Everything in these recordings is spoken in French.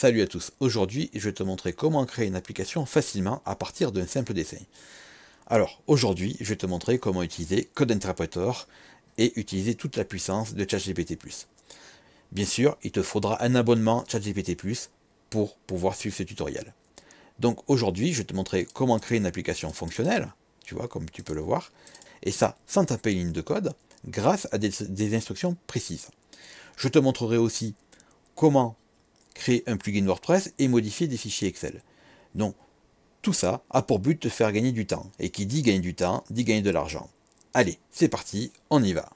Salut à tous, aujourd'hui je vais te montrer comment créer une application facilement à partir d'un simple dessin. Alors aujourd'hui je vais te montrer comment utiliser Code Interpreter et utiliser toute la puissance de ChatGPT+. Bien sûr, il te faudra un abonnement ChatGPT+, pour pouvoir suivre ce tutoriel. Donc aujourd'hui je vais te montrer comment créer une application fonctionnelle, tu vois, comme tu peux le voir, et ça sans taper une ligne de code, grâce à des instructions précises. Je te montrerai aussi comment créer un plugin WordPress et modifier des fichiers Excel. Donc, tout ça a pour but de faire gagner du temps. Et qui dit gagner du temps, dit gagner de l'argent. Allez, c'est parti, on y va.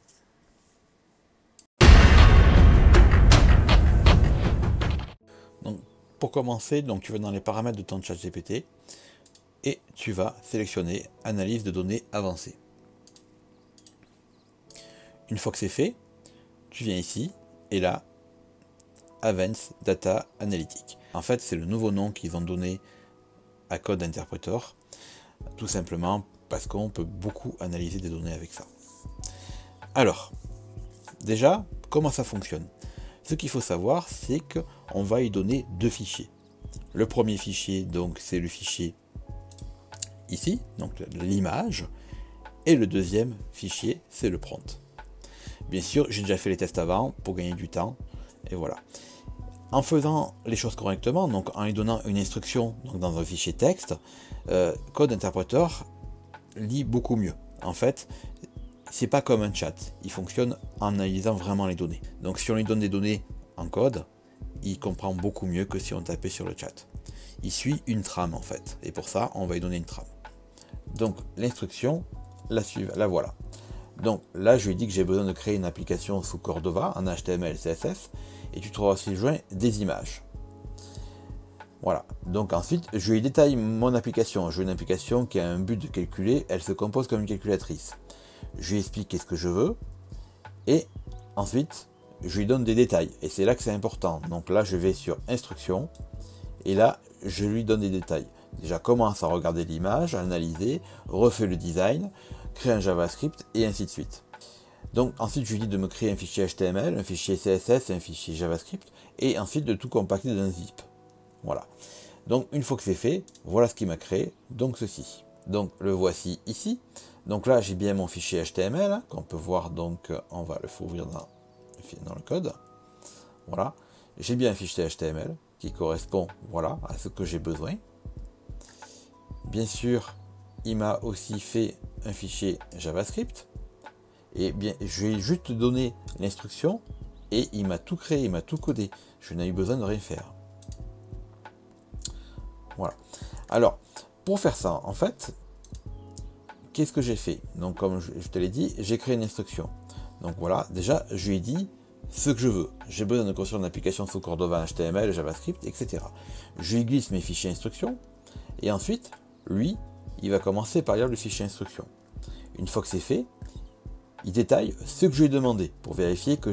Donc, pour commencer, tu vas dans les paramètres de ton ChatGPT et tu vas sélectionner Analyse de données avancée. Une fois que c'est fait, tu viens ici et là, Advanced Data Analytics. En fait, c'est le nouveau nom qu'ils ont donné à Code Interpreter, tout simplement parce qu'on peut beaucoup analyser des données avec ça. Alors, déjà, comment ça fonctionne? Ce qu'il faut savoir, c'est qu'on va y donner deux fichiers. Le premier fichier, donc, c'est le fichier ici, donc l'image, et le deuxième fichier, c'est le prompt. Bien sûr, j'ai déjà fait les tests avant pour gagner du temps, et voilà. En faisant les choses correctement, donc en lui donnant une instruction donc dans un fichier texte, Code Interpreter lit beaucoup mieux. En fait, c'est pas comme un chat, il fonctionne en analysant vraiment les données. Donc si on lui donne des données en code, il comprend beaucoup mieux que si on tapait sur le chat. Il suit une trame en fait, et pour ça, on va lui donner une trame. Donc l'instruction, la voilà. Donc là, je lui ai dit que j'ai besoin de créer une application sous Cordova en HTML, CSS, et tu trouveras aussi joint des images. Voilà. Donc ensuite, je lui détaille mon application. J'ai une application qui a un but de calculer, elle se compose comme une calculatrice. Je lui explique qu'est-ce que je veux, et ensuite, je lui donne des détails. Et c'est là que c'est important. Donc là, je vais sur Instruction, et là, je lui donne des détails. Déjà, commence à regarder l'image, à analyser, refait le design, crée un JavaScript, et ainsi de suite. Donc ensuite je lui dis de me créer un fichier HTML, un fichier CSS et un fichier JavaScript, et ensuite de tout compacter dans un zip. Voilà. Donc une fois que c'est fait, voilà ce qu'il m'a créé, donc ceci. Donc le voici ici. Donc là j'ai bien mon fichier HTML, hein, qu'on peut voir, donc on va le ouvrir dans le code. Voilà. J'ai bien un fichier HTML qui correspond, voilà, à ce que j'ai besoin. Bien sûr, il m'a aussi fait un fichier JavaScript. Et bien, je vais juste donner l'instruction et il m'a tout créé, il m'a tout codé. Je n'ai eu besoin de rien faire. Voilà. Alors, pour faire ça, en fait, qu'est-ce que j'ai fait? Donc, comme je te l'ai dit, j'ai créé une instruction. Donc voilà, déjà, je lui ai dit ce que je veux. J'ai besoin de construire une application sous Cordova, HTML, JavaScript, etc. Je lui glisse mes fichiers instructions et ensuite, lui, il va commencer par lire le fichier instruction. Une fois que c'est fait, il détaille ce que je lui ai demandé pour vérifier que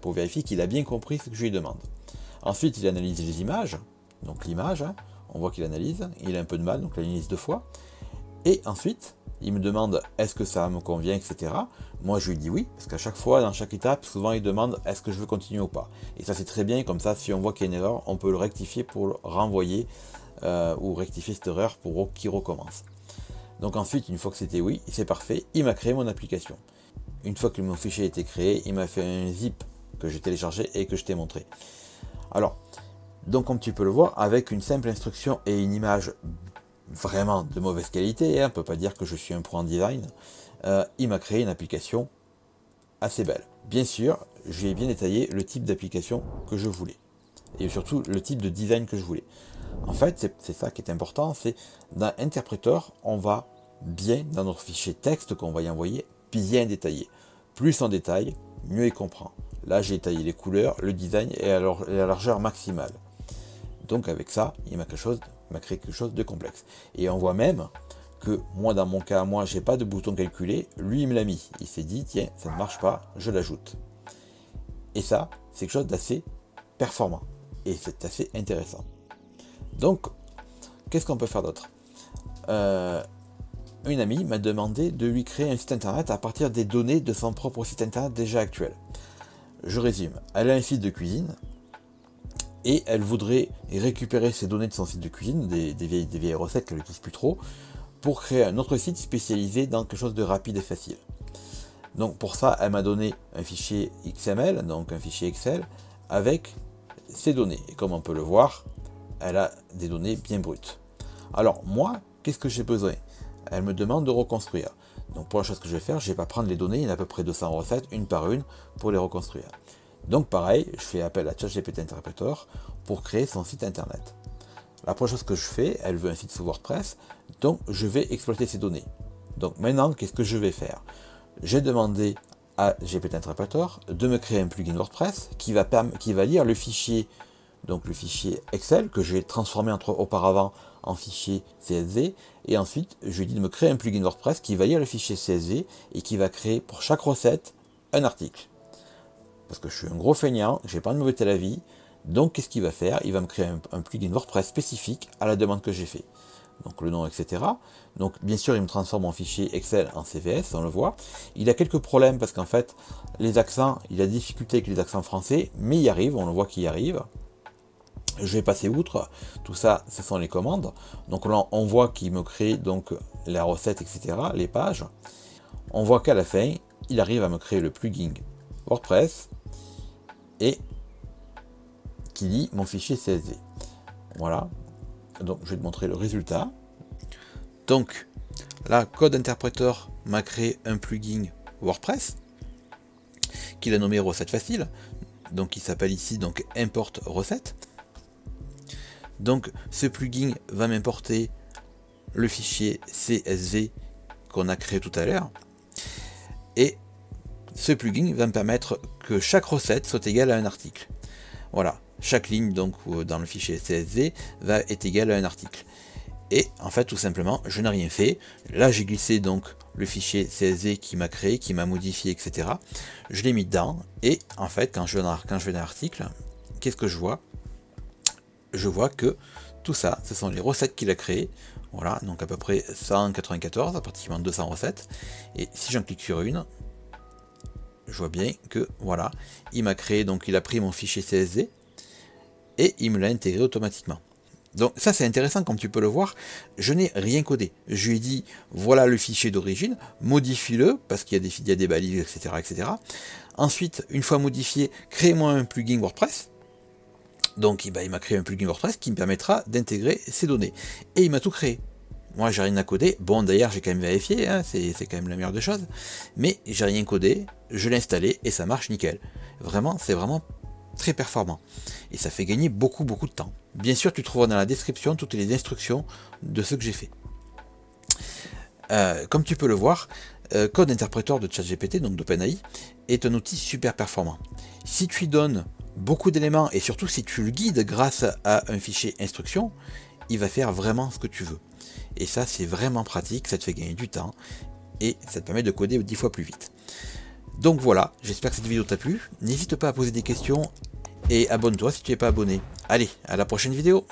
pour vérifier qu'il a bien compris ce que je lui demande. Ensuite, il analyse les images, donc l'image, hein, on voit qu'il analyse, il a un peu de mal, donc il analyse deux fois. Et ensuite, il me demande est-ce que ça me convient, etc. Moi, je lui dis oui, parce qu'à chaque fois, dans chaque étape, souvent il demande est-ce que je veux continuer ou pas. Et ça, c'est très bien, comme ça, si on voit qu'il y a une erreur, on peut le rectifier pour le renvoyer ou rectifier cette erreur pour qu'il recommence. Donc ensuite, une fois que c'était oui, c'est parfait, il m'a créé mon application. Une fois que mon fichier a été créé, il m'a fait un zip que j'ai téléchargé et que je t'ai montré. Alors, donc comme tu peux le voir, avec une simple instruction et une image vraiment de mauvaise qualité, on ne peut pas dire que je suis un pro en design, il m'a créé une application assez belle. Bien sûr, j'ai bien détaillé le type d'application que je voulais. Et surtout le type de design que je voulais. En fait, c'est ça qui est important, c'est dans Interpreter, on va bien, dans notre fichier texte qu'on va y envoyer, bien détailler. Plus on détaille, mieux il comprend. Là, j'ai détaillé les couleurs, le design et la largeur maximale. Donc avec ça, il m'a créé quelque chose de complexe. Et on voit même que moi, dans mon cas, moi, j'ai pas de bouton calculer, lui, il me l'a mis. Il s'est dit, tiens, ça ne marche pas, je l'ajoute. Et ça, c'est quelque chose d'assez performant. Et c'est assez intéressant. Donc, qu'est-ce qu'on peut faire d'autre? Une amie m'a demandé de lui créer un site internet à partir des données de son propre site internet déjà actuel. Je résume, elle a un site de cuisine et elle voudrait récupérer ces données de son site de cuisine, des vieilles recettes qu'elle n'utilise plus trop, pour créer un autre site spécialisé dans quelque chose de rapide et facile. Donc pour ça, elle m'a donné un fichier XML, donc un fichier Excel, avec ces données. Et comme on peut le voir, elle a des données bien brutes. Alors moi, qu'est-ce que j'ai besoin? Elle me demande de reconstruire. Donc pour la chose que je vais faire, je ne vais pas prendre les données, il y en a à peu près 200 recettes, une par une, pour les reconstruire. Donc pareil, je fais appel à ChatGPT Interpreter pour créer son site internet. La première chose que je fais, elle veut un site sous WordPress, donc je vais exploiter ces données. Donc maintenant, qu'est-ce que je vais faire? J'ai demandé à GPT Interpreter de me créer un plugin WordPress qui va lire le fichier, donc le fichier Excel que j'ai transformé auparavant en fichier CSV, et ensuite je lui ai dit de me créer un plugin WordPress qui va lire le fichier CSV et qui va créer pour chaque recette un article. Parce que je suis un gros feignant, j'ai pas envie de m'embêter la vie, donc qu'est-ce qu'il va faire? Il va me créer un plugin WordPress spécifique à la demande que j'ai fait. Donc le nom, etc. Donc bien sûr, il me transforme mon fichier Excel en CVS, on le voit. Il a quelques problèmes parce qu'en fait, les accents, il a des difficultés avec les accents français, mais il y arrive, on le voit qu'il y arrive. Je vais passer outre, tout ça, ce sont les commandes. Donc là, on voit qu'il me crée donc la recette, etc., les pages. On voit qu'à la fin, il arrive à me créer le plugin WordPress et qui lit mon fichier CSV. Voilà. Donc je vais te montrer le résultat. Donc là, Code Interpreter m'a créé un plugin WordPress qu'il a nommé recette facile. Donc il s'appelle ici donc import recette. Donc ce plugin va m'importer le fichier CSV qu'on a créé tout à l'heure. Et ce plugin va me permettre que chaque recette soit égale à un article. Voilà, chaque ligne donc dans le fichier CSV est égale à un article. Et en fait, tout simplement, je n'ai rien fait. Là, j'ai glissé donc le fichier CSV qui m'a créé, qui m'a modifié, etc. Je l'ai mis dedans. Et en fait, quand je vais dans l'article, qu'est-ce que je vois? Je vois que tout ça, ce sont les recettes qu'il a créées. Voilà, donc à peu près 194, pratiquement 200 recettes. Et si j'en clique sur une, je vois bien que voilà, il m'a créé, donc il a pris mon fichier CSV et il me l'a intégré automatiquement. Donc ça c'est intéressant, comme tu peux le voir, je n'ai rien codé. Je lui ai dit voilà le fichier d'origine, modifie-le parce qu'il y a des balises, etc., etc. Ensuite, une fois modifié, crée-moi un plugin WordPress. Donc il m'a créé un plugin WordPress qui me permettra d'intégrer ces données. Et il m'a tout créé. Moi j'ai rien à coder. Bon d'ailleurs j'ai quand même vérifié, hein, c'est quand même la meilleure des choses. Mais j'ai rien codé, je l'ai installé et ça marche nickel. Vraiment, c'est vraiment très performant. Et ça fait gagner beaucoup de temps. Bien sûr, tu trouveras dans la description toutes les instructions de ce que j'ai fait. Comme tu peux le voir, Code Interpreter de ChatGPT, donc d'OpenAI, est un outil super performant. Si tu lui donnes beaucoup d'éléments et surtout si tu le guides grâce à un fichier instruction, il va faire vraiment ce que tu veux. Et ça, c'est vraiment pratique, ça te fait gagner du temps et ça te permet de coder 10 fois plus vite. Donc voilà, j'espère que cette vidéo t'a plu. N'hésite pas à poser des questions et abonne-toi si tu n'es pas abonné. Allez, à la prochaine vidéo.